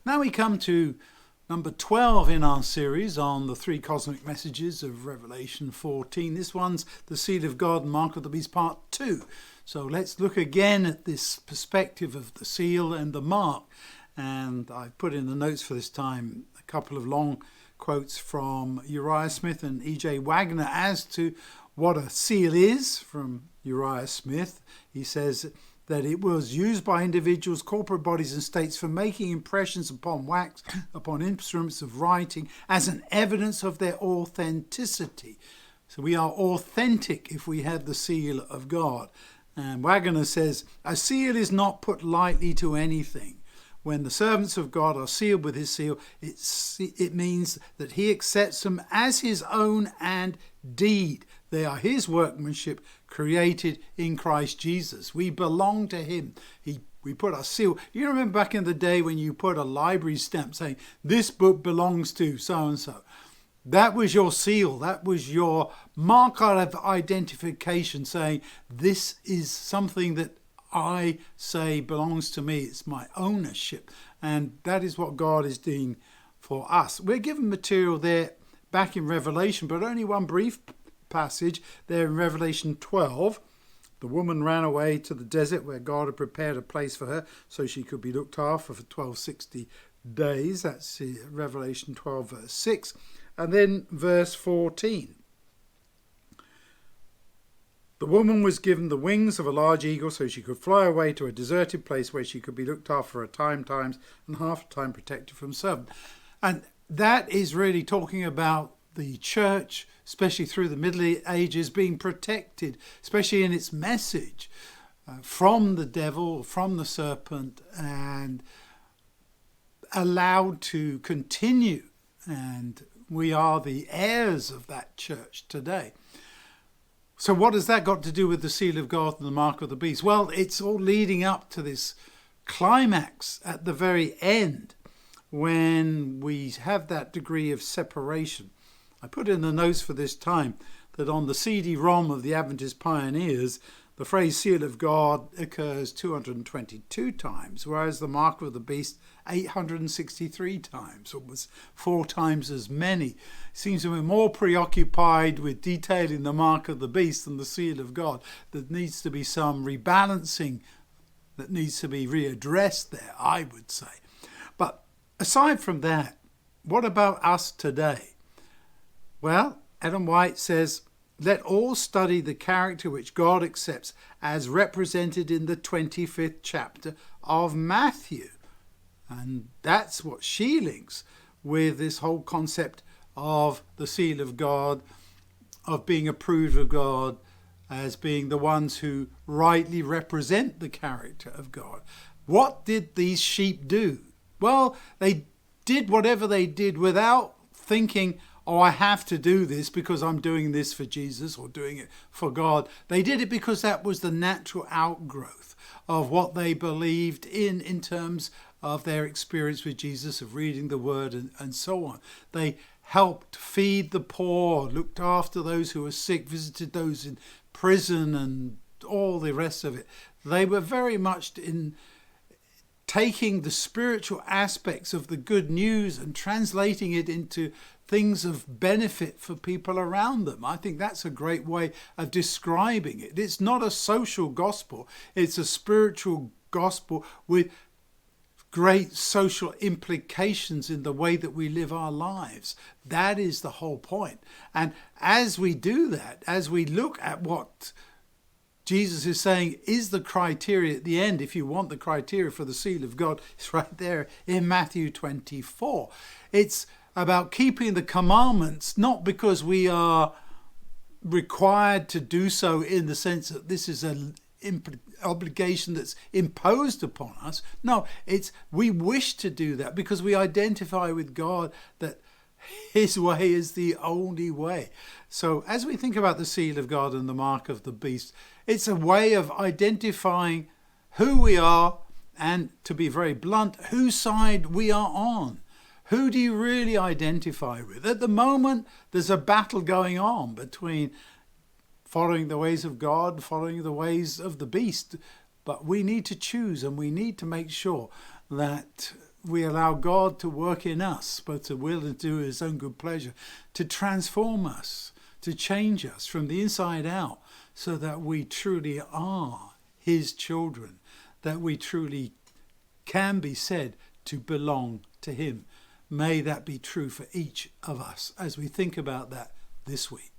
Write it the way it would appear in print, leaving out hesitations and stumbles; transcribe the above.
Now we come to number 12 in our series on the three cosmic messages of Revelation 14. This one's the Seal of God and Mark of the Beast part 2. So let's look again at this perspective of the seal and the mark. And I've put in the notes for this time a couple of long quotes from Uriah Smith and E.J. Wagner as to what a seal is. From Uriah Smith, he says that it was used by individuals, corporate bodies and states for making impressions upon wax, upon instruments of writing, as an evidence of their authenticity. So we are authentic if we have the seal of God. And Wagner says, a seal is not put lightly to anything. When the servants of God are sealed with his seal, it means that he accepts them as his own and deed. They are his workmanship created in Christ Jesus. We belong to him. We put our seal. You remember back in the day when you put a library stamp saying, this book belongs to so-and-so. That was your seal. That was your marker of identification saying, this is something that I say belongs to me. It's my ownership. And that is what God is doing for us. We're given material there back in Revelation, but only one brief passage there in Revelation 12. The woman ran away to the desert where God had prepared a place for her so she could be looked after for 1260 days. That's Revelation 12 verse 6. And then verse 14. The woman was given the wings of a large eagle so she could fly away to a deserted place where she could be looked after for a times, and half the time protected from servant. And that is really talking about the church, especially through the Middle Ages, being protected, especially in its message, from the devil, from the serpent, and allowed to continue. And we are the heirs of that church today. So what has that got to do with the seal of God and the mark of the beast? Well, it's all leading up to this climax at the very end when we have that degree of separation. I put in the notes for this time that on the CD-ROM of the Adventist Pioneers, the phrase seal of God occurs 222 times, whereas the mark of the beast 863 times, almost 4 times as many. It seems that we're more preoccupied with detailing the mark of the beast than the seal of God. There needs to be some rebalancing that needs to be readdressed there, I would say. But aside from that, what about us today? Well, Ellen White says, let all study the character which God accepts as represented in the 25th chapter of Matthew. And that's what she links with this whole concept of the seal of God, of being approved of God, as being the ones who rightly represent the character of God. What did these sheep do? Well, they did whatever they did without thinking, oh, I have to do this because I'm doing this for Jesus or doing it for God. They did it because that was the natural outgrowth of what they believed in terms of their experience with Jesus, of reading the word and so on. They helped feed the poor, looked after those who were sick, visited those in prison and all the rest of it. They were very much in taking the spiritual aspects of the good news and translating it into things of benefit for people around them. I think that's a great way of describing it. It's not a social gospel. It's a spiritual gospel with great social implications in the way that we live our lives. That is the whole point. And as we do that, as we look at what Jesus is saying is the criteria at the end, if you want the criteria for the seal of God, it's right there in Matthew 24. It's about keeping the commandments, not because we are required to do so in the sense that this is an obligation that's imposed upon us. No, it's we wish to do that because we identify with God that his way is the only way. So as we think about the seal of God and the mark of the beast, it's a way of identifying who we are and, to be very blunt, whose side we are on. Who do you really identify with? At the moment, there's a battle going on between following the ways of God, following the ways of the beast. But we need to choose, and we need to make sure that we allow God to work in us, both to will and to do his own good pleasure, to transform us, to change us from the inside out, so that we truly are his children, that we truly can be said to belong to him. May that be true for each of us as we think about that this week.